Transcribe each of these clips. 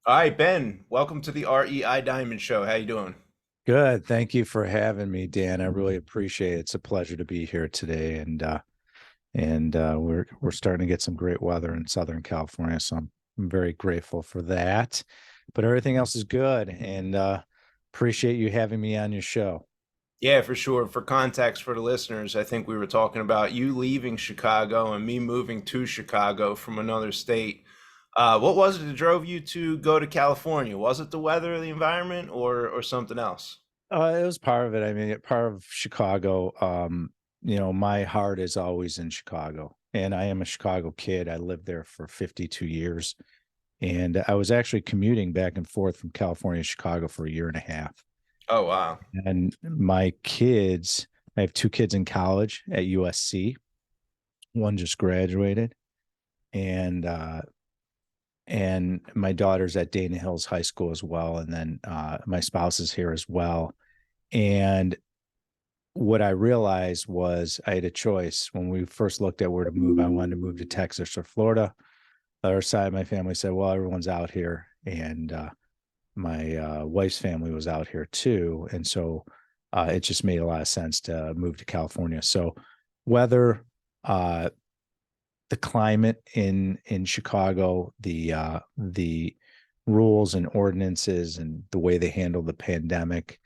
All right, Ben, welcome to the REI Diamond Show. How you doing? Good. Thank you for having me, Dan. I really appreciate it. It's a pleasure to be here today. We're starting to get some great weather in Southern California, so I'm very grateful for that. But everything else is good, and appreciate you having me on your show. Yeah, for sure. For context for the listeners, I think we were talking about you leaving Chicago and me moving to Chicago from another state. What was it that drove you to go to California? Was it the weather, the environment, or something else? It was part of it. I mean, part of Chicago. My heart is always in Chicago, and I am a Chicago kid. I lived there for 52 years, and I was actually commuting back and forth from California to Chicago for a year and a half. Oh, wow. And my kids, I have two kids in college at USC. One just graduated, and my daughter's at Dana Hills High School as well. And then my spouse is here as well. And what I realized was I had a choice when we first looked at where to move. I wanted to move to Texas or Florida. The other side of my family said, "Well, everyone's out here," and my wife's family was out here too, and so it just made a lot of sense to move to California. So weather, uh, the climate in Chicago, the rules and ordinances, and the way they handle the pandemic,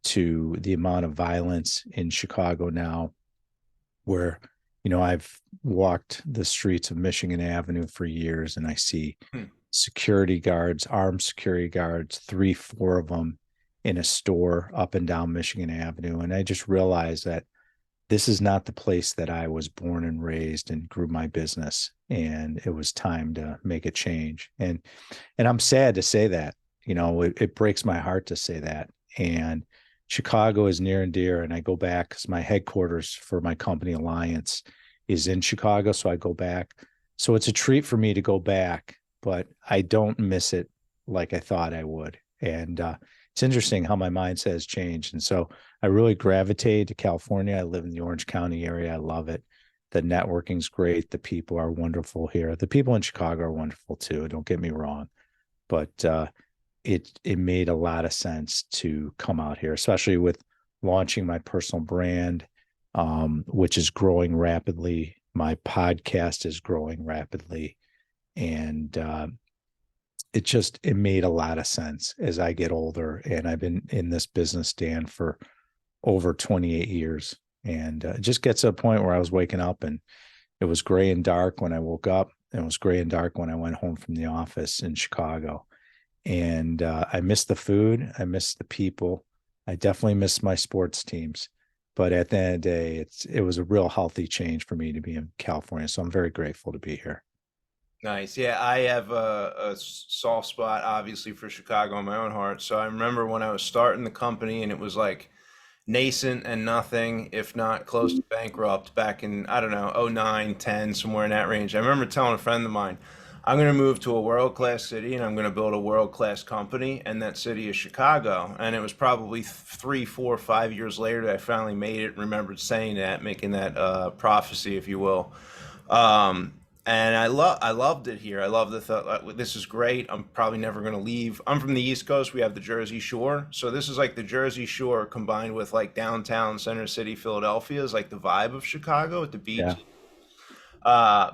to the amount of violence in Chicago now, where I've walked the streets of Michigan Avenue for years, and I see Hmm. security guards, armed security guards, three, four of them in a store up and down Michigan Avenue. And I just realized that this is not the place that I was born and raised and grew my business. And it was time to make a change. And I'm sad to say that, it breaks my heart to say that. And Chicago is near and dear. And I go back because my headquarters for my company Alliance is in Chicago. So I go back. So it's a treat for me to go back, but I don't miss it like I thought I would. And it's interesting how my mindset has changed. And so I really gravitated to California. I live in the Orange County area. I love it. The networking's great. The people are wonderful here. The people in Chicago are wonderful too. Don't get me wrong, but it made a lot of sense to come out here, especially with launching my personal brand, which is growing rapidly. My podcast is growing rapidly, and it made a lot of sense as I get older. And I've been in this business, Dan, for over 28 years. And it just gets to a point where I was waking up and it was gray and dark when I woke up, and it was gray and dark when I went home from the office in Chicago. And I miss the food. I miss the people. I definitely miss my sports teams. But at the end of the day, it was a real healthy change for me to be in California. So I'm very grateful to be here. Nice. Yeah, I have a soft spot, obviously, for Chicago in my own heart. So I remember when I was starting the company and it was like nascent and nothing, if not close to bankrupt back in, I don't know, '09, 10, somewhere in that range. I remember telling a friend of mine, I'm going to move to a world-class city and I'm going to build a world-class company, and that city is Chicago. And it was probably 3, 4, 5 years later that I finally made it, remembered saying that, making that prophecy, if you will. And I loved it here. I love the thought. This is great. I'm probably never going to leave. I'm from the East Coast. We have the Jersey Shore, so this is like the Jersey Shore combined with like downtown Center City, Philadelphia is like the vibe of Chicago at the beach. Yeah.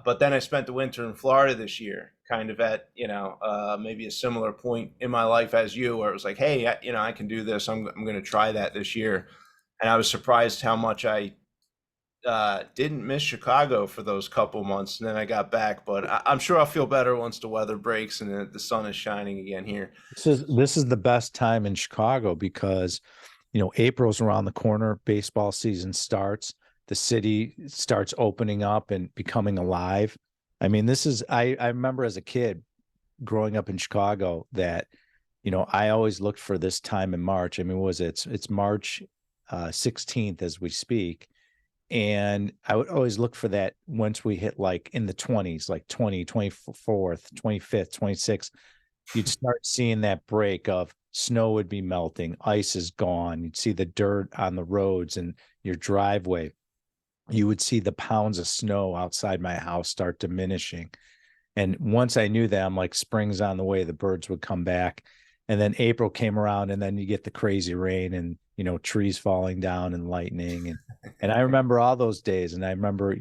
But then I spent the winter in Florida this year, kind of at maybe a similar point in my life as you, where it was like, hey, I can do this. I'm going to try that this year, and I was surprised how much I didn't miss Chicago for those couple months, and then I got back. But I'm sure I'll feel better once the weather breaks and the sun is shining again here. This is the best time in Chicago because April's around the corner, baseball season starts, the city starts opening up and becoming alive. I mean, I remember as a kid growing up in Chicago that I always looked for this time in March. I mean, what was it? It's March 16th as we speak. And I would always look for that once we hit like in the 20s, like 20, 24th, 25th, 26th, you'd start seeing that break of snow would be melting, ice is gone. You'd see the dirt on the roads and your driveway. You would see the pounds of snow outside my house start diminishing. And once I knew that, I'm like, spring's on the way, the birds would come back. And then April came around, and then you get the crazy rain and, trees falling down and lightning. And I remember all those days. And I remember,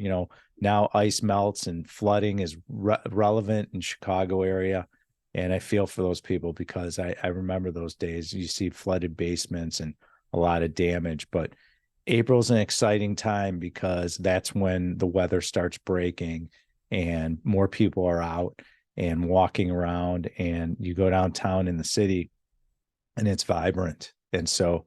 now ice melts and flooding is relevant in Chicago area. And I feel for those people because I remember those days. You see flooded basements and a lot of damage. But April's an exciting time because that's when the weather starts breaking and more people are out and walking around, and you go downtown in the city and it's vibrant. And so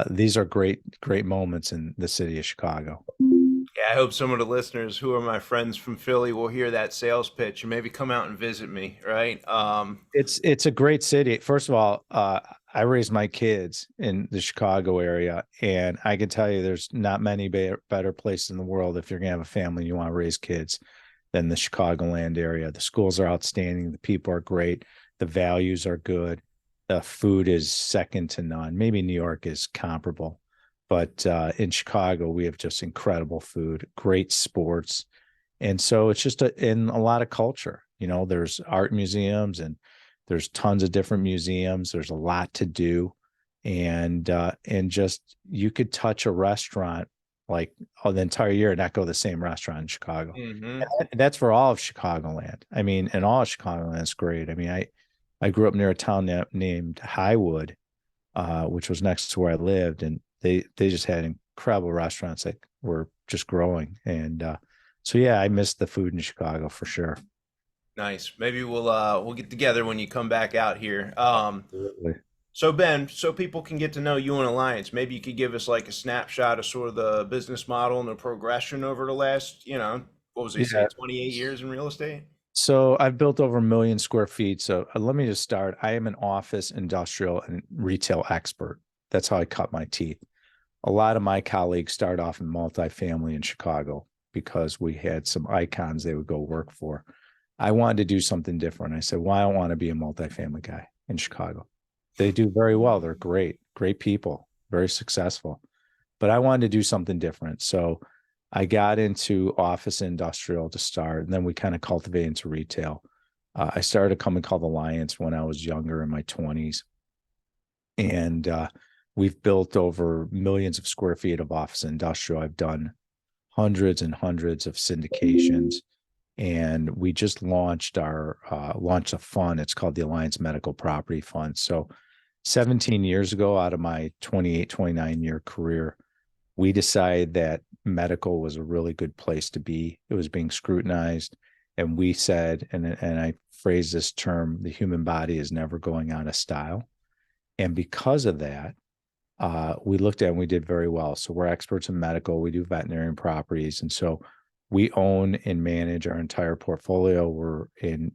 these are great moments in the city of Chicago. Yeah, I hope some of the listeners who are my friends from Philly will hear that sales pitch and maybe come out and visit me, right? It's a great city. First of all, I raised my kids in the Chicago area, and I can tell you there's not many better places in the world if you're gonna have a family and you want to raise kids than the Chicagoland area. The schools are outstanding, the people are great, the values are good, the food is second to none. Maybe New York is comparable, but in Chicago we have just incredible food, great sports, and so it's just in a lot of culture. There's art museums and there's tons of different museums. There's a lot to do, and just you could touch a restaurant like the entire year and not go to the same restaurant in Chicago. hmm And that's for all of Chicagoland. I mean, and all of Chicagoland is great. I mean, I grew up near a town named Highwood, which was next to where I lived, and they just had incredible restaurants that were just growing. And so yeah, I miss the food in Chicago for sure. Nice. Maybe we'll get together when you come back out here. Absolutely. So Ben, so people can get to know you and Alliance, maybe you could give us like a snapshot of sort of the business model and the progression over the last, what was they say, Yeah. 28 years in real estate? So I've built over 1 million square feet. So let me just start. I am an office, industrial, and retail expert. That's how I cut my teeth. A lot of my colleagues start off in multifamily in Chicago because we had some icons they would go work for. I wanted to do something different. I said, well, I don't want to be a multifamily guy in Chicago. They do very well. They're great people, very successful. But I wanted to do something different. So I got into office industrial to start, and then we kind of cultivated into retail. I started a company called Alliance when I was younger in my 20s. And we've built over millions of square feet of office industrial. I've done hundreds and hundreds of syndications, and we just launched a fund. It's called the Alliance Medical Property Fund. So 17 years ago, out of my 28, 29-year career, we decided that medical was a really good place to be. It was being scrutinized. And we said, and I phrase this term, the human body is never going out of style. And because of that, we looked at and we did very well. So we're experts in medical. We do veterinarian properties. And so we own and manage our entire portfolio. We're in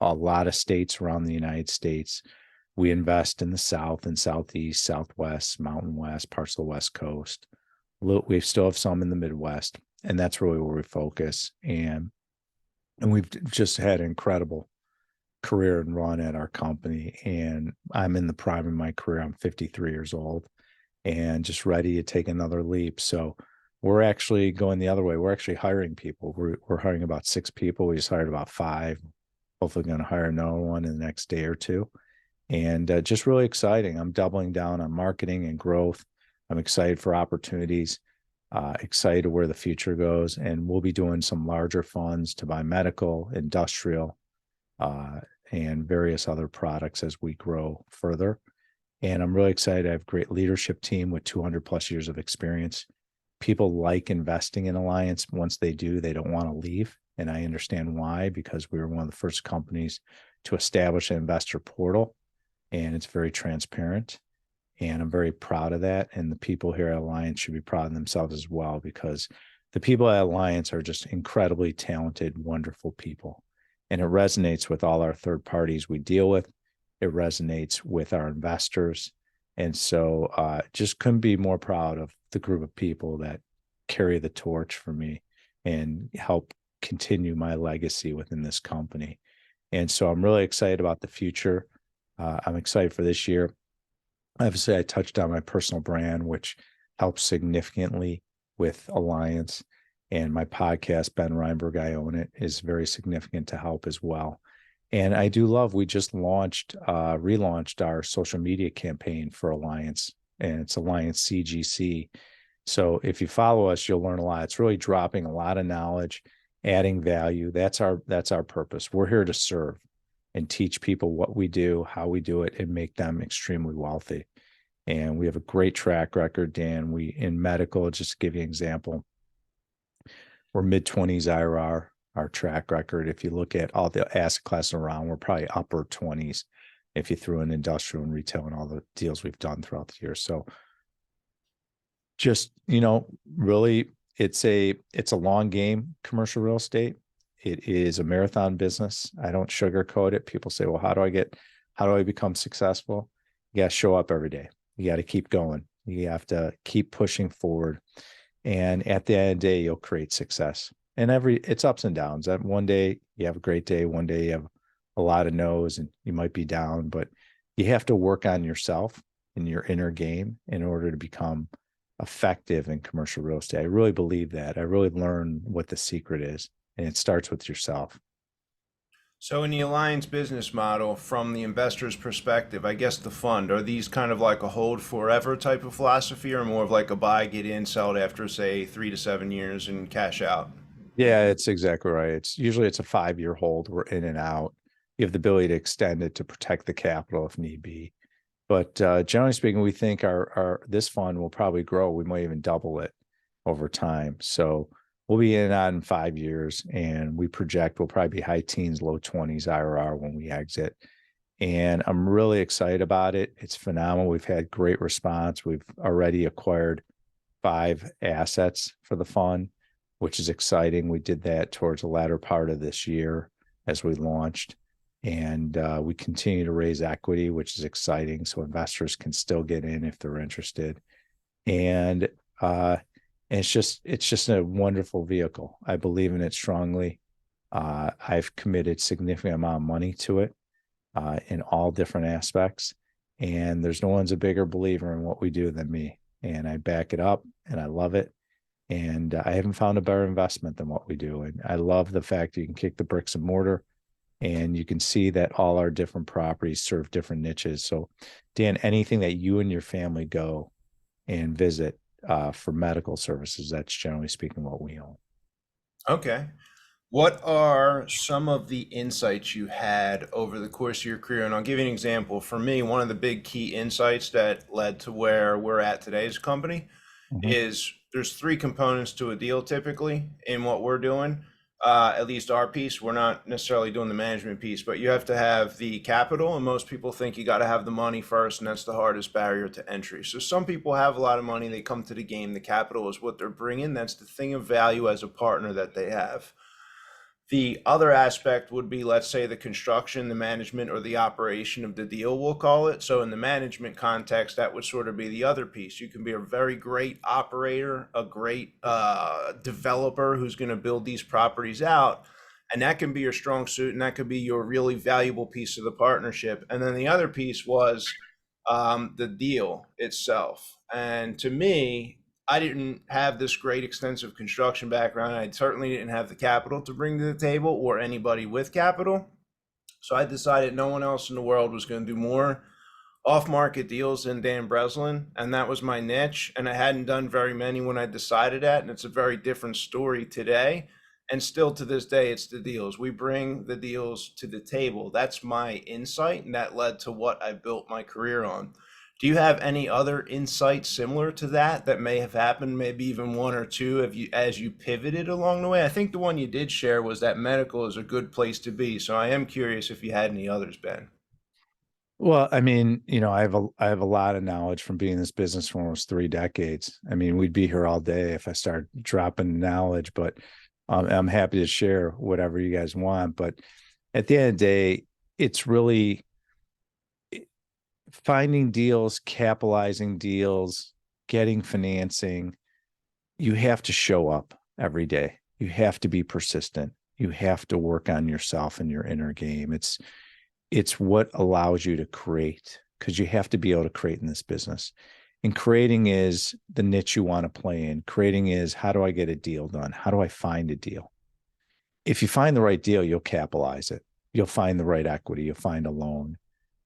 a lot of states around the United States. We invest in the South and Southeast, Southwest, Mountain West, parts of the West Coast. We still have some in the Midwest, and that's really where we focus. And we've just had an incredible career and run at our company. And I'm in the prime of my career. I'm 53 years old and just ready to take another leap. So we're actually going the other way. We're actually hiring people. We're hiring about 6 people. We just hired about 5. Hopefully going to hire another one in the next day or two. And just really exciting. I'm doubling down on marketing and growth. I'm excited for opportunities, excited where the future goes. And we'll be doing some larger funds to buy medical, industrial, and various other products as we grow further. And I'm really excited. I have a great leadership team with 200 plus years of experience. People like investing in Alliance. Once they do, they don't want to leave. And I understand why, because we were one of the first companies to establish an investor portal, and it's very transparent. And I'm very proud of that. And the people here at Alliance should be proud of themselves as well, because the people at Alliance are just incredibly talented, wonderful people. And it resonates with all our third parties we deal with. It resonates with our investors. And so just couldn't be more proud of the group of people that carry the torch for me and help continue my legacy within this company. And so I'm really excited about the future. I'm excited for this year. Obviously, I touched on my personal brand, which helps significantly with Alliance. And my podcast, Ben Reinberg, I own it, is very significant to help as well. And I do love, we just relaunched our social media campaign for Alliance, and it's Alliance CGC. So if you follow us, you'll learn a lot. It's really dropping a lot of knowledge, adding value. That's our purpose. We're here to serve and teach people what we do, how we do it, and make them extremely wealthy. And we have a great track record, Dan. We in medical, just to give you an example, we're mid-20s IRR, our track record. If you look at all the asset classes around, we're probably upper 20s if you threw in industrial and retail and all the deals we've done throughout the year. So just, really it's a long game, commercial real estate. It is a marathon business. I don't sugarcoat it. People say, well, how do I become successful? You got to show up every day. You got to keep going. You have to keep pushing forward. And at the end of the day, you'll create success. And it's ups and downs. That one day you have a great day. One day you have a lot of no's and you might be down, but you have to work on yourself and your inner game in order to become effective in commercial real estate. I really believe that. I really learned what the secret is, and it starts with yourself. So in the Alliance business model, from the investor's perspective, I guess the fund, are these kind of like a hold forever type of philosophy or more of like a buy, get in, sell it after say 3 to 7 years and cash out? Yeah, it's exactly right. It's a 5-year hold. We're in and out. You have the ability to extend it to protect the capital if need be. But generally speaking, we think our this fund will probably grow. We might even double it over time. So we'll be in and out in 5 years, and we project we'll probably be high teens, low 20s IRR when we exit. And I'm really excited about it. It's phenomenal. We've had great response. We've already acquired 5 assets for the fund, which is exciting. We did that towards the latter part of this year as we launched. And we continue to raise equity, which is exciting. So investors can still get in if they're interested. And it's just a wonderful vehicle. I believe in it strongly. I've committed significant amount of money to it in all different aspects. And there's no one's a bigger believer in what we do than me. And I back it up and I love it. And I haven't found a better investment than what we do. And I love the fact you can kick the bricks and mortar and you can see that all our different properties serve different niches. So, Dan, anything that you and your family go and visit for medical services, that's generally speaking what we own. Okay. What are some of the insights you had over the course of your career? And I'll give you an example. For me, one of the big key insights that led to where we're at today as a company Mhm. is there's 3 components to a deal typically in what we're doing. At least our piece, we're not necessarily doing the management piece, but you have to have the capital, and most people think you got to have the money first, and that's the hardest barrier to entry. So some people have a lot of money, they come to the game, the capital is what they're bringing. That's the thing of value as a partner that they have. The other aspect would be, let's say, the construction, the management, or the operation of the deal, we'll call it. So in the management context, that would sort of be the other piece. You can be a very great operator, a great developer who's going to build these properties out. And that can be your strong suit, and that could be your really valuable piece of the partnership. And then the other piece was the deal itself. And to me, I didn't have this great extensive construction background. I certainly didn't have the capital to bring to the table or anybody with capital. So I decided no one else in the world was going to do more off-market deals than Dan Breslin, and that was my niche. And I hadn't done very many when I decided that, and it's a very different story today. And still to this day, it's the deals. We bring the deals to the table. That's my insight, and that led to what I built my career on. Do you have any other insights similar to that that may have happened, maybe even one or two of you as you pivoted along the way? I think the one you did share was that medical is a good place to be. So I am curious if you had any others, Ben. Well, I mean, I have a lot of knowledge from being in this business for almost 3 decades. I mean, we'd be here all day if I started dropping knowledge, but I'm happy to share whatever you guys want. But at the end of the day, it's really finding deals, capitalizing deals, getting financing. You have to show up every day. You have to be persistent. You have to work on yourself and your inner game. It's what allows you to create, because you have to be able to create in this business. And creating is the niche you want to play in. Creating is, how do I get a deal done? How do I find a deal? If you find the right deal, you'll capitalize it. You'll find the right equity. You'll find a loan.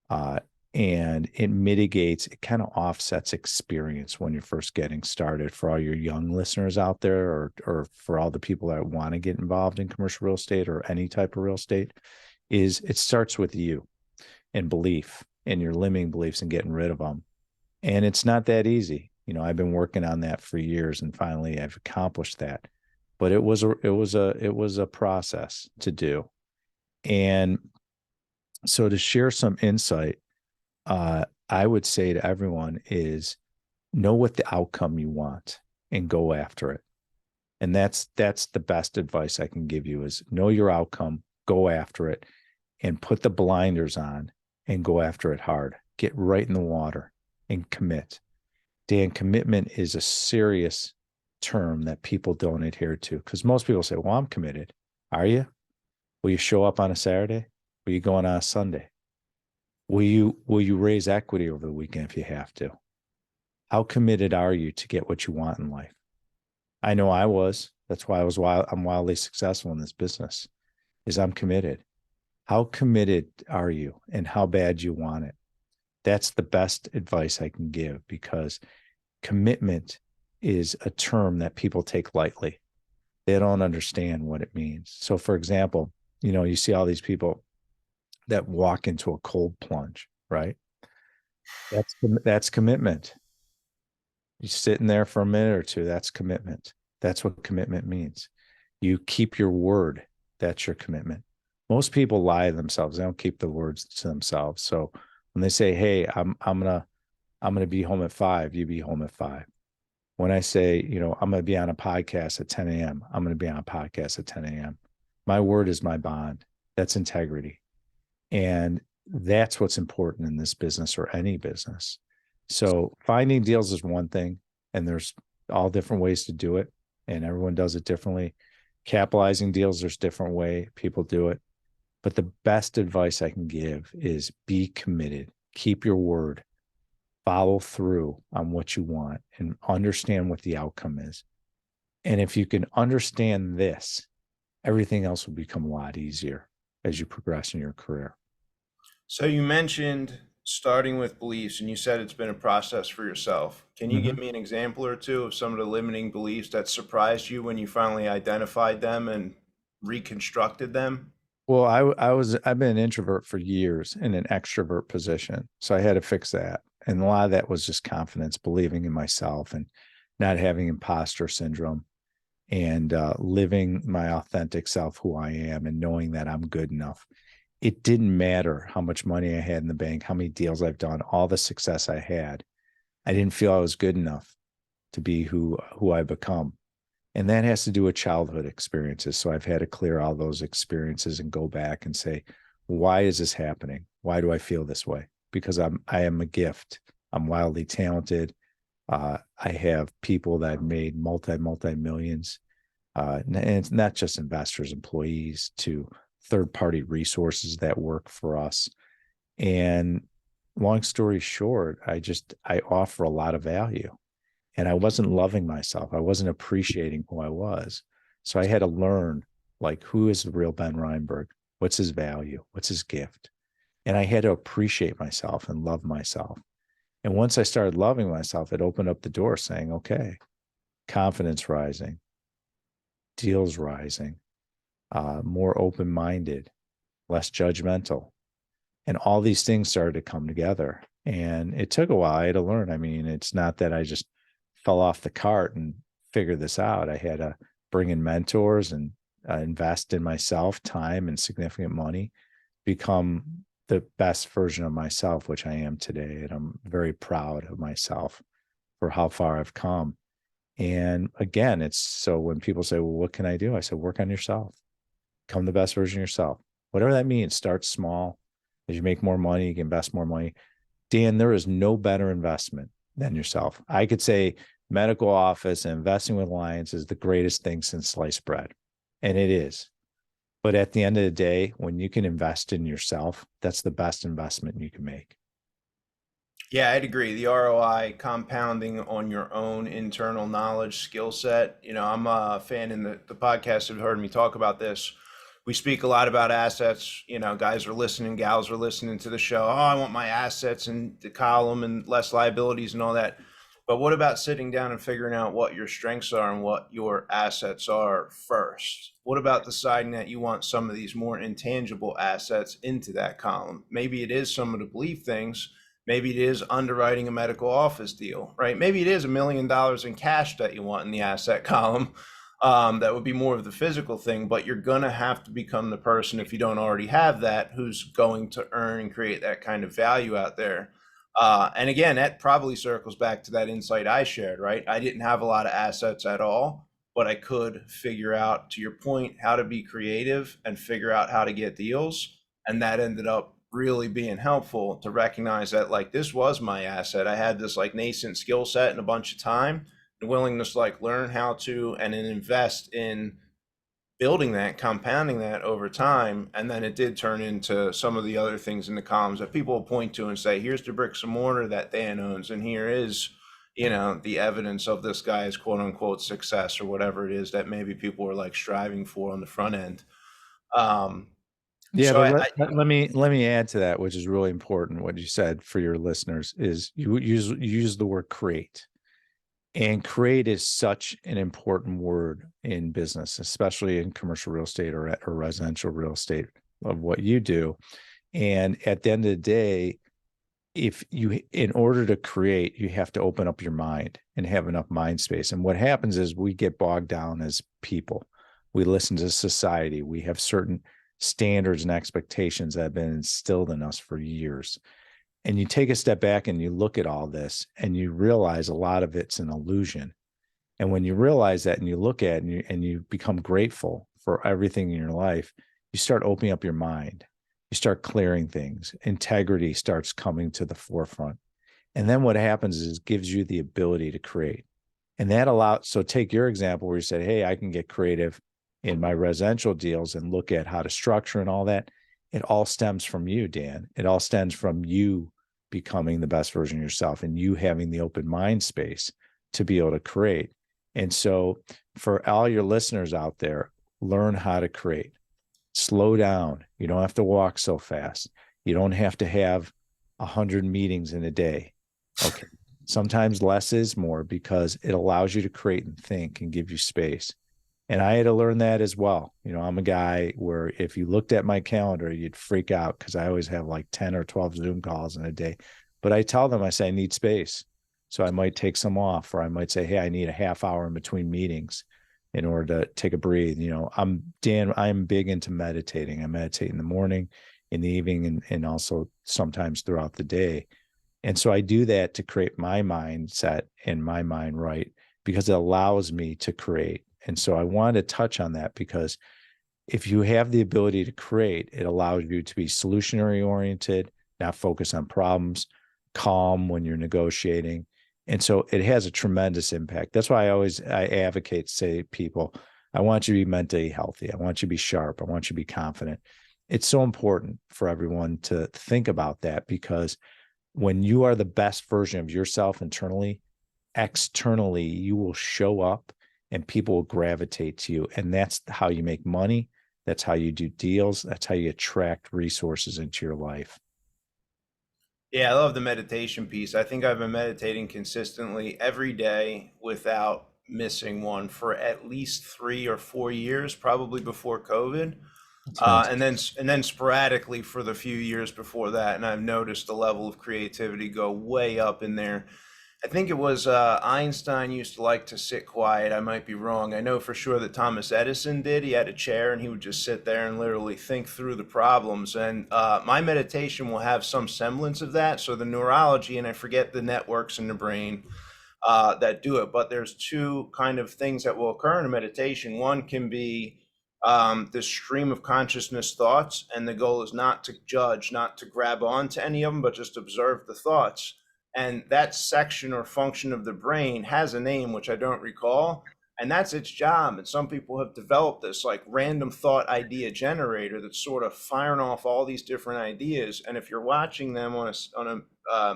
Uh, and it mitigates, it kind of offsets experience when you're first getting started. For all your young listeners out there, or for all the people that want to get involved in commercial real estate or any type of real estate, is it starts with you and belief and your limiting beliefs and getting rid of them. And it's not that easy. You know, I've been working on that for years, and finally I've accomplished that. But it was a process to do. And so to share some insight, I would say to everyone is, know what the outcome you want and go after it. And that's the best advice I can give you is know your outcome, go after it, and put the blinders on and go after it hard. Get right in the water and commit. Dan, commitment is a serious term that people don't adhere to, because most people say, well, I'm committed. Are you? Will you show up on a Saturday? Will you go on a Sunday? Will you raise equity over the weekend if you have to? How committed are you to get what you want in life? I know I was. That's why I'm wildly successful in this business, is I'm committed. How committed are you and how bad you want it? That's the best advice I can give, because commitment is a term that people take lightly. They don't understand what it means. So for example, you see all these people that walk into a cold plunge, right? That's commitment. You sitting there for a minute or two, that's commitment. That's what commitment means. You keep your word. That's your commitment. Most people lie to themselves. They don't keep the words to themselves. So when they say, "Hey, I'm gonna be home at 5," you be home at 5. When I say, I'm gonna be on a podcast at 10 a.m., I'm gonna be on a podcast at 10 a.m. My word is my bond. That's integrity. And that's what's important in this business or any business. So finding deals is one thing, and there's all different ways to do it, and everyone does it differently. Capitalizing deals, there's different way people do it. But the best advice I can give is be committed, keep your word, follow through on what you want, and understand what the outcome is. And if you can understand this, everything else will become a lot easier as you progress in your career. So you mentioned starting with beliefs, and you said it's been a process for yourself. Can you give Mm-hmm. me an example or two of some of the limiting beliefs that surprised you when you finally identified them and reconstructed them? Well, I've been an introvert for years in an extrovert position. So I had to fix that. And a lot of that was just confidence, believing in myself and not having imposter syndrome, and living my authentic self, who I am, and knowing that I'm good enough. It didn't matter how much money I had in the bank, how many deals I've done, all the success I had. I didn't feel I was good enough to be who I become. And that has to do with childhood experiences. So I've had to clear all those experiences and go back and say, why is this happening? Why do I feel this way? Because I am a gift. I'm wildly talented. I have people that made multi millions. And it's not just investors, employees, to third party resources that work for us. And long story short, I offer a lot of value, and I wasn't loving myself. I wasn't appreciating who I was. So I had to learn, like, who is the real Ben Reinberg? What's his value? What's his gift? And I had to appreciate myself and love myself. And once I started loving myself, it opened up the door saying, okay, confidence rising, deals rising, more open minded, less judgmental. And all these things started to come together. And it took a while. I had to learn. I mean, it's not that I just fell off the cart and figured this out. I had to bring in mentors and invest in myself, time and significant money, become the best version of myself, which I am today. And I'm very proud of myself for how far I've come. And again, it's so when people say, well, what can I do? I said, work on yourself, become the best version of yourself. Whatever that means, start small. As you make more money, you can invest more money. Dan, there is no better investment than yourself. I could say medical office and investing with Alliance is the greatest thing since sliced bread. And it is. But at the end of the day, when you can invest in yourself, that's the best investment you can make. Yeah, I'd agree. The ROI compounding on your own internal knowledge skill set. I'm a fan in the podcast have heard me talk about this. We speak a lot about assets. Guys are listening, gals are listening to the show. Oh, I want my assets in the column and less liabilities and all that. But what about sitting down and figuring out what your strengths are and what your assets are first? What about deciding that you want some of these more intangible assets into that column? Maybe it is some of the belief things. Maybe it is underwriting a medical office deal, right? Maybe it is $1 million in cash that you want in the asset column. That would be more of the physical thing, but you're going to have to become the person, if you don't already have that, who's going to earn and create that kind of value out there. And again, that probably circles back to that insight I shared, right? I didn't have a lot of assets at all, but I could figure out, to your point, how to be creative and figure out how to get deals. And that ended up really being helpful to recognize that, like, this was my asset. I had this like nascent skill set and a bunch of time and willingness to like learn how to and then invest in building that, compounding that over time. And then it did turn into some of the other things in the columns that people will point to and say, here's the bricks and mortar that Dan owns, and here is, the evidence of this guy's quote unquote success or whatever it is that maybe people are like striving for on the front end. Um, Yeah, so but I, let, I let, let me let me add to that, which is really important. What you said for your listeners is you use the word create. And create is such an important word in business, especially in commercial real estate or residential real estate of what you do. And at the end of the day, if you, in order to create, you have to open up your mind and have enough mind space. And what happens is we get bogged down as people. We listen to society. We have certain standards and expectations that have been instilled in us for years. And you take a step back and you look at all this and you realize a lot of it's an illusion. And when you realize that and you look at it and you become grateful for everything in your life, you start opening up your mind. You start clearing things. Integrity starts coming to the forefront. And then what happens is it gives you the ability to create. And that allows, so take your example where you said, hey, I can get creative in my residential deals and look at how to structure and all that. It all stems from you, Dan. It all stems from you becoming the best version of yourself and you having the open mind space to be able to create. And so for all your listeners out there, learn how to create. Slow down. You don't have to walk so fast. You don't have to have 100 meetings in a day. Okay. Sometimes less is more because it allows you to create and think and give you space. And I had to learn that as well. I'm a guy where if you looked at my calendar, you'd freak out because I always have like 10 or 12 Zoom calls in a day. But I tell them, I say, I need space. So I might take some off, or I might say, hey, I need a half hour in between meetings in order to take a breathe. I'm big into meditating. I meditate in the morning, in the evening, and also sometimes throughout the day. And so I do that to create my mindset and my mind right because it allows me to create. And so I wanted to touch on that because if you have the ability to create, it allows you to be solutionary oriented, not focus on problems, calm when you're negotiating. And so it has a tremendous impact. That's why I advocate to say to people, I want you to be mentally healthy. I want you to be sharp. I want you to be confident. It's so important for everyone to think about that because when you are the best version of yourself internally, externally, you will show up and people will gravitate to you. And that's how you make money. That's how you do deals. That's how you attract resources into your life. Yeah, I love the meditation piece. I think I've been meditating consistently every day without missing one for at least 3 or 4 years, probably before COVID. That's And then sporadically for the few years before that, and I've noticed the level of creativity go way up in there. I think it was Einstein used to like to sit quiet. I might be wrong. I know for sure that Thomas Edison did. He had a chair and he would just sit there and literally think through the problems. And my meditation will have some semblance of that. So the neurology, and I forget the networks in the brain that do it. But there's two kind of things that will occur in a meditation. One can be this stream of consciousness thoughts, and the goal is not to judge, not to grab on to any of them, but just observe the thoughts. And that section or function of the brain has a name, which I don't recall, and that's its job. And some people have developed this like random thought idea generator that's sort of firing off all these different ideas. And if you're watching them on a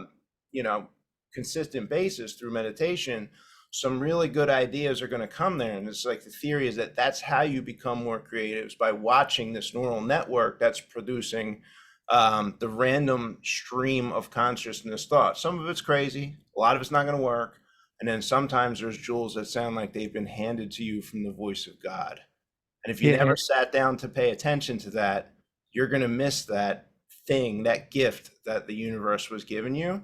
consistent basis through meditation, some really good ideas are going to come there. And it's like the theory is that that's how you become more creative, is by watching this neural network that's producing the random stream of consciousness thought. Some of it's crazy, a lot of it's not going to work. And then sometimes there's jewels that sound like they've been handed to you from the voice of God. And if you Yeah. never sat down to pay attention to that, you're going to miss that thing, that gift that the universe was giving you.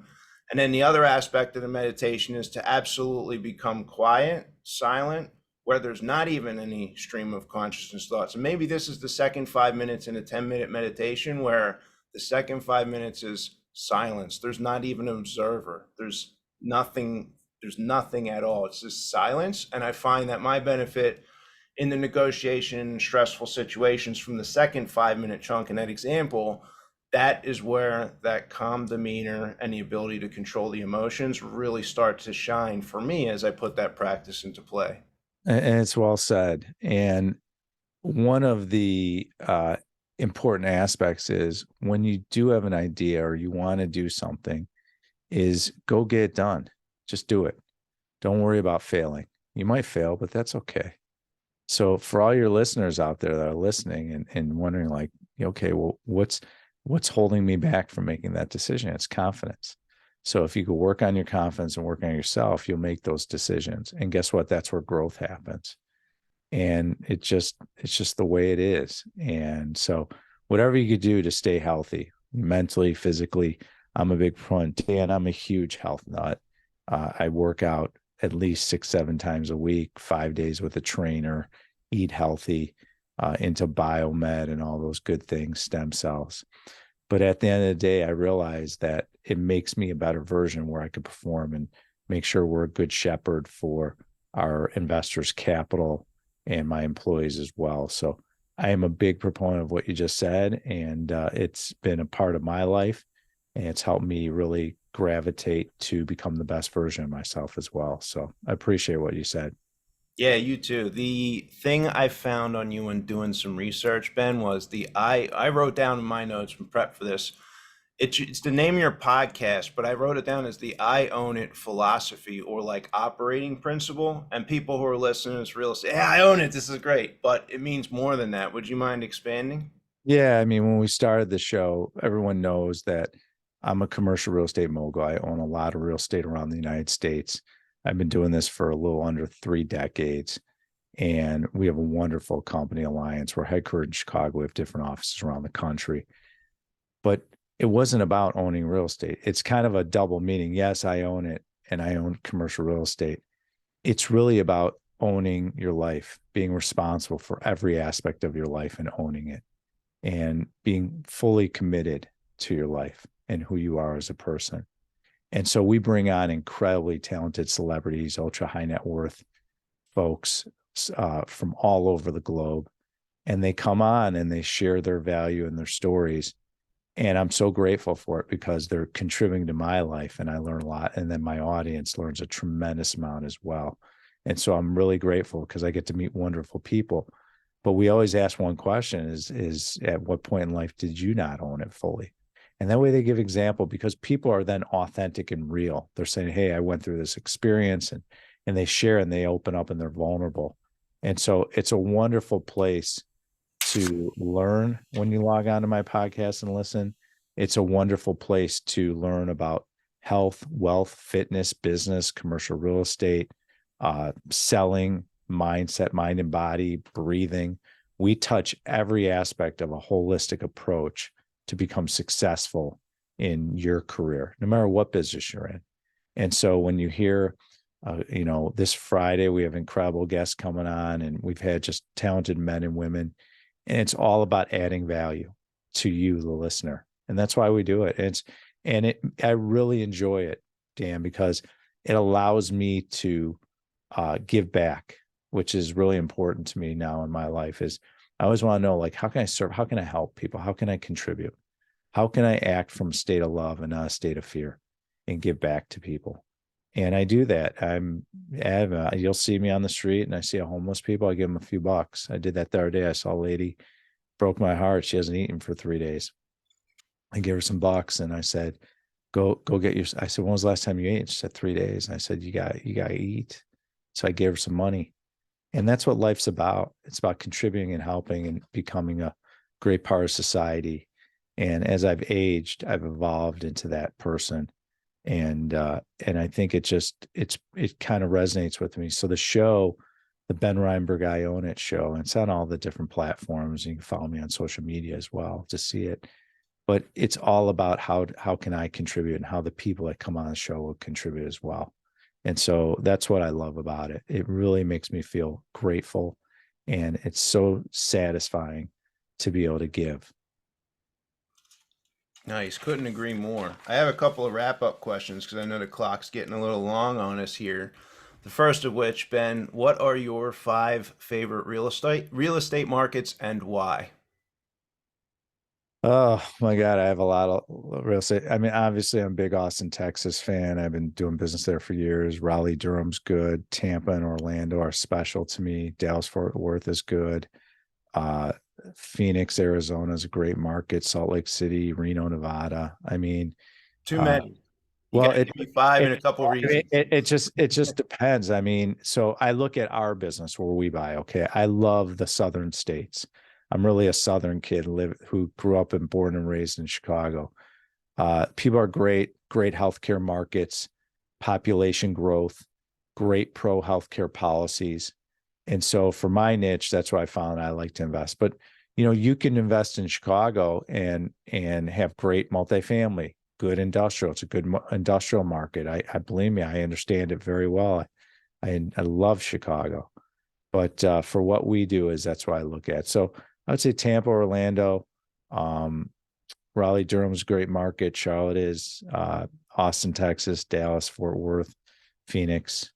And then the other aspect of the meditation is to absolutely become quiet, silent, where there's not even any stream of consciousness thoughts. And maybe this is the second 5 minutes in a 10-minute meditation where the second 5 minutes is silence. There's not even an observer. There's nothing at all. It's just silence. And I find that my benefit in the negotiation in stressful situations from the second 5 minute chunk in that example, that is where that calm demeanor and the ability to control the emotions really start to shine for me as I put that practice into play. And it's well said. And one of the important aspects is when you do have an idea or you want to do something, is go get it done. Just do it. Don't worry about failing. You might fail, but that's okay. So for all your listeners out there that are listening and wondering like, okay, well, what's holding me back from making that decision? It's confidence. So if you could work on your confidence and work on yourself, you'll make those decisions. And guess what? That's where growth happens. And it's just the way it is. And so whatever you could do to stay healthy, mentally, physically, I'm a big proponent. Dan, I'm a huge health nut. I work out at least 6-7 times a week, 5 days with a trainer, eat healthy, into biomed and all those good things, stem cells. But at the end of the day, I realized that it makes me a better version where I could perform and make sure we're a good shepherd for our investors' capital and my employees as well. So I am a big proponent of what you just said, and it's been a part of my life, and it's helped me really gravitate to become the best version of myself as well. So I appreciate what you said. Yeah, you too. The thing I found on you when doing some research, Ben, was I wrote down in my notes and prep for this. It's the name of your podcast, but I wrote it down as the I own it philosophy or like operating principle. And people who are listening to this real say, yeah, I own it. This is great. But it means more than that. Would you mind expanding? Yeah, I mean, when we started the show, everyone knows that I'm a commercial real estate mogul. I own a lot of real estate around the United States. I've been doing this for a little under 3 decades, and we have a wonderful company alliance. We're headquartered in Chicago. We have different offices around the country, but it wasn't about owning real estate. It's kind of a double meaning. Yes, I own it and I own commercial real estate. It's really about owning your life, being responsible for every aspect of your life and owning it, and being fully committed to your life and who you are as a person. And so we bring on incredibly talented celebrities, ultra high net worth folks from all over the globe. And they come on and they share their value and their stories. And I'm so grateful for it because they're contributing to my life and I learn a lot. And then my audience learns a tremendous amount as well. And so I'm really grateful because I get to meet wonderful people. But we always ask one question is at what point in life did you not own it fully? And that way they give example because people are then authentic and real. They're saying, hey, I went through this experience, and they share and they open up and they're vulnerable. And so it's a wonderful place to learn when you log on to my podcast and listen. It's a wonderful place to learn about health, wealth, fitness, business, commercial real estate, selling, mindset, mind and body, breathing. We touch every aspect of a holistic approach to become successful in your career, no matter what business you're in. And so when you hear, this Friday, we have incredible guests coming on, and we've had just talented men and women. And it's all about adding value to you, the listener. And that's why we do it. I really enjoy it, Dan, because it allows me to give back, which is really important to me now in my life. Is I always want to know, like, how can I serve? How can I help people? How can I contribute? How can I act from a state of love and not a state of fear and give back to people? And I do that. You'll see me on the street and I see a homeless people. I give them a few bucks. I did that the other day. I saw a lady, broke my heart. She hasn't eaten for 3 days. I gave her some bucks and I said, Go get your. I said, when was the last time you ate? She said 3 days. And I said, you got to eat. So I gave her some money. And that's what life's about. It's about contributing and helping and becoming a great part of society. And as I've aged, I've evolved into that person. And I think it kind of resonates with me. So the show, the Ben Reinberg I Own It show, it's on all the different platforms. You can follow me on social media as well to see it. But it's all about how can I contribute and how the people that come on the show will contribute as well. And so that's what I love about it. It really makes me feel grateful, and it's so satisfying to be able to give. Nice. Couldn't agree more. I have a couple of wrap up questions because I know the clock's getting a little long on us here. The first of which, Ben, what are your five favorite real estate markets and why? Oh my God, I have a lot of real estate. I mean, obviously, I'm a big Austin, Texas fan. I've been doing business there for years. Raleigh, Durham's good. Tampa and Orlando are special to me. Dallas, Fort Worth is good. Uh, Phoenix, Arizona is a great market. Salt Lake City, Reno, Nevada. I mean, Too uh, many. You got well, to give me five it and a couple reasons. it just depends. I mean, so I look at our business where we buy. Okay, I love the southern states. I'm really a southern kid, who grew up and born and raised in Chicago. People are great, great healthcare markets, population growth, great pro healthcare policies. And so for my niche, that's where I found I like to invest. But you can invest in Chicago and have great multifamily, good industrial. It's a good industrial market. I believe me, I understand it very well. I love Chicago. But for what we do is that's what I look at. So I would say Tampa, Orlando, um, Raleigh, Durham's a great market. Charlotte is, Austin, Texas, Dallas, Fort Worth, Phoenix.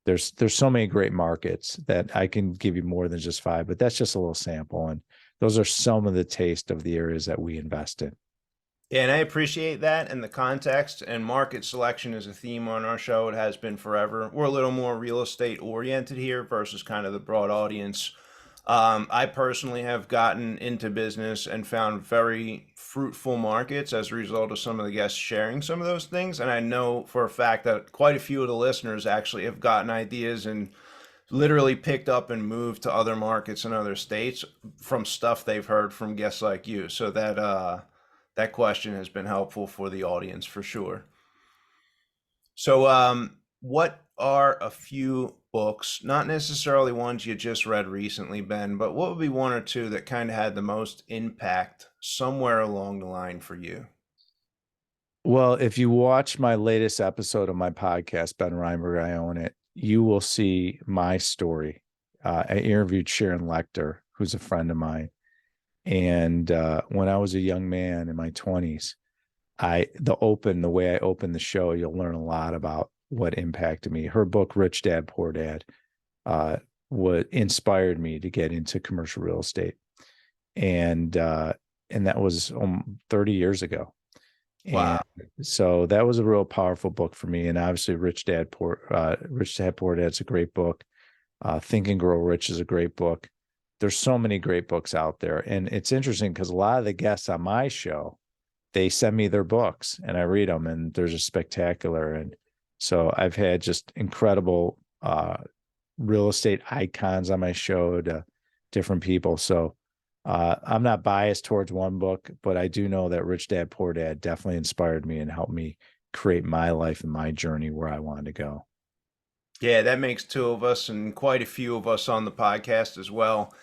There's so many great markets that I can give you more than just five, but that's just a little sample. And those are some of the taste of the areas that we invest in. Yeah, and I appreciate that and the context and market selection is a theme on our show. It has been forever. We're a little more real estate oriented here versus kind of the broad audience. I personally have gotten into business and found very fruitful markets as a result of some of the guests sharing some of those things. And I know for a fact that quite a few of the listeners actually have gotten ideas and literally picked up and moved to other markets in other states from stuff they've heard from guests like you. So that question has been helpful for the audience for sure. So what are a few books, not necessarily ones you just read recently, Ben, but what would be one or two that kind of had the most impact somewhere along the line for you? Well, if you watch my latest episode of my podcast, Ben Reinberg, I Own It, you will see my story. I interviewed Sharon Lechter, who's a friend of mine. And when I was a young man in my 20s, the way I opened the show, you'll learn a lot about what impacted me. Her book, Rich Dad, Poor Dad, uh, what inspired me to get into commercial real estate. And and that was 30 years ago. And Wow. so that was a real powerful book for me. And obviously, Rich Dad Poor Dad's a great book. Think and Grow Rich is a great book. There's so many great books out there, and it's interesting because a lot of the guests on my show, they send me their books and I read them, and they're just spectacular. And so I've had just incredible real estate icons on my show to different people. So I'm not biased towards one book, but I do know that Rich Dad Poor Dad definitely inspired me and helped me create my life and my journey where I wanted to go. Yeah, that makes two of us and quite a few of us on the podcast as well.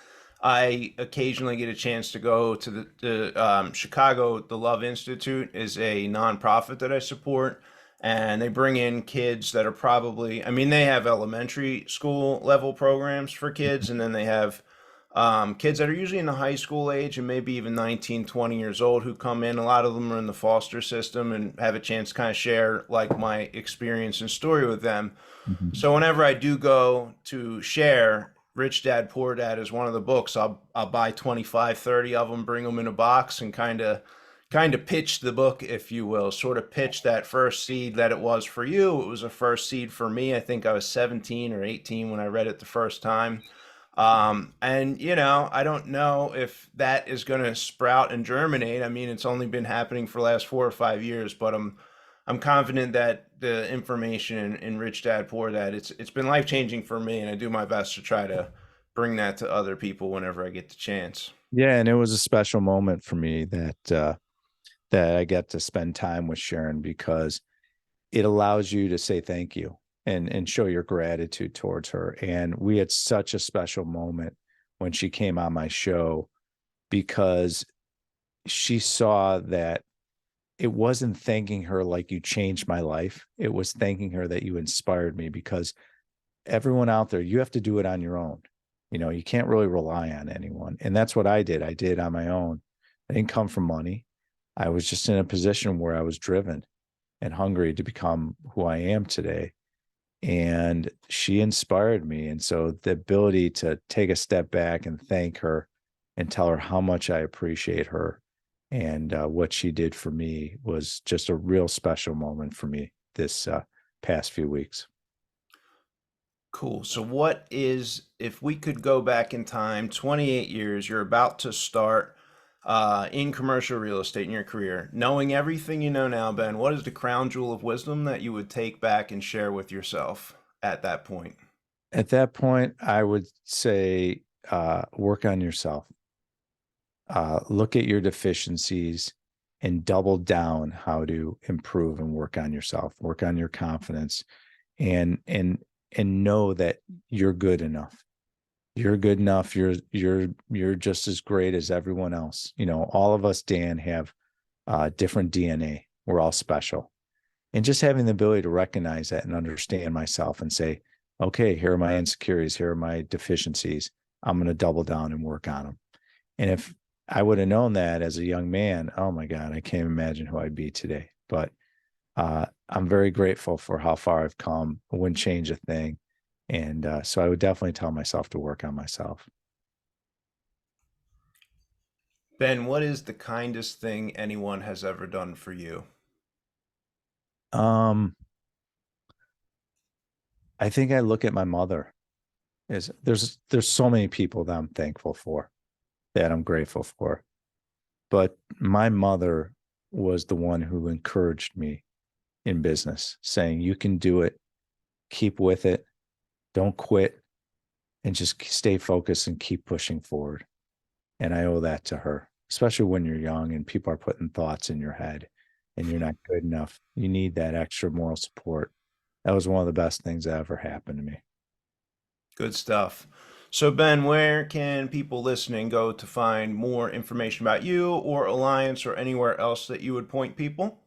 I occasionally get a chance to go to the Chicago. The Love Institute is a nonprofit that I support, and they bring in kids that are probably, I mean, they have elementary school level programs for kids, and then they have kids that are usually in the high school age and maybe even 19, 20 years old who come in. A lot of them are in the foster system and have a chance to kind of share like my experience and story with them. Mhm. So whenever I do go to share, Rich Dad Poor Dad is one of the books. I'll buy 25, 30 of them, bring them in a box and kind of pitch the book, if you will, sort of pitch that first seed that it was for you. It was a first seed for me. I think I was 17 or 18 when I read it the first time. And I don't know if that is going to sprout and germinate. I mean, it's only been happening for the last 4 or 5 years, but I'm confident that the information in Rich Dad Poor Dad, it's been life changing for me, and I do my best to try to bring that to other people whenever I get the chance. Yeah, and it was a special moment for me that I get to spend time with Sharon because it allows you to say thank you and show your gratitude towards her. And we had such a special moment when she came on my show because she saw that it wasn't thanking her like you changed my life. It was thanking her that you inspired me because everyone out there, you have to do it on your own. You can't really rely on anyone. And that's what I did. I did on my own. I didn't come from money. I was just in a position where I was driven and hungry to become who I am today. And she inspired me. And so the ability to take a step back and thank her and tell her how much I appreciate her and what she did for me was just a real special moment for me this past few weeks. Cool. So, what is, if we could go back in time, 28 years, you're about to start in commercial real estate in your career, knowing everything you know now, Ben, what is the crown jewel of wisdom that you would take back and share with yourself at that point? At that point, I would say work on yourself. Look at your deficiencies and double down how to improve and work on yourself, work on your confidence, and know that you're good enough. You're good enough. You're just as great as everyone else. All of us, Dan, have different DNA. We're all special. And just having the ability to recognize that and understand myself and say, okay, here are my insecurities, here are my deficiencies. I'm going to double down and work on them. And if I would have known that as a young man, oh my God, I can't imagine who I'd be today. But I'm very grateful for how far I've come. I wouldn't change a thing. And so I would definitely tell myself to work on myself. Ben, what is the kindest thing anyone has ever done for you? Um, I think I look at my mother as there's so many people that I'm thankful for, that I'm grateful for. But my mother was the one who encouraged me in business, saying, you can do it, keep with it, don't quit, and just stay focused and keep pushing forward. And I owe that to her, especially when you're young and people are putting thoughts in your head and you're not good enough. You need that extra moral support. That was one of the best things that ever happened to me. Good stuff. So, Ben, where can people listening go to find more information about you or Alliance or anywhere else that you would point people?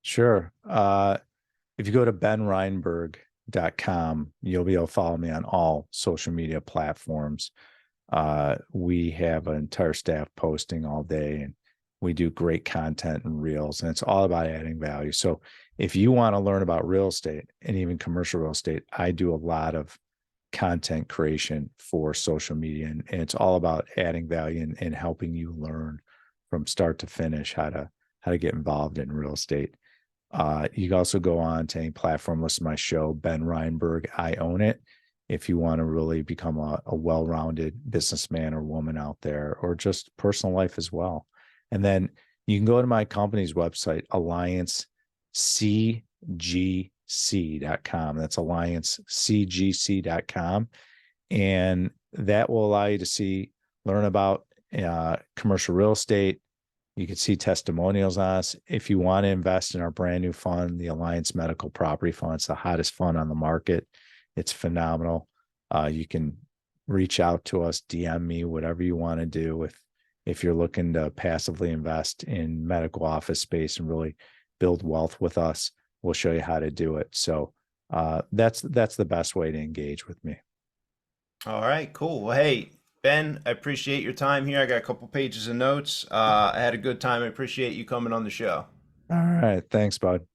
Sure. If you go to benreinberg.com, you'll be able to follow me on all social media platforms. We have an entire staff posting all day and we do great content and reels, and it's all about adding value. So if you want to learn about real estate and even commercial real estate, I do a lot of content creation for social media, and it's all about adding value and helping you learn from start to finish how to get involved in real estate. You can also go on to any platform, listen to my show, Ben Reinberg, I Own It, if you want to really become a well-rounded businessman or woman out there, or just personal life as well. And then you can go to my company's website, alliancecgc.com. That's alliancecgc.com. And that will allow you to learn about commercial real estate. You can see testimonials on us. If you want to invest in our brand new fund, the Alliance Medical Property Fund, it's the hottest fund on the market. It's phenomenal. You can reach out to us, DM me, whatever you want to do. If you're looking to passively invest in medical office space and really build wealth with us, we'll show you how to do it. So that's the best way to engage with me. All right, cool. Well, hey, Ben, I appreciate your time here. I got a couple pages of notes. I had a good time. I appreciate you coming on the show. All right. Thanks, bud.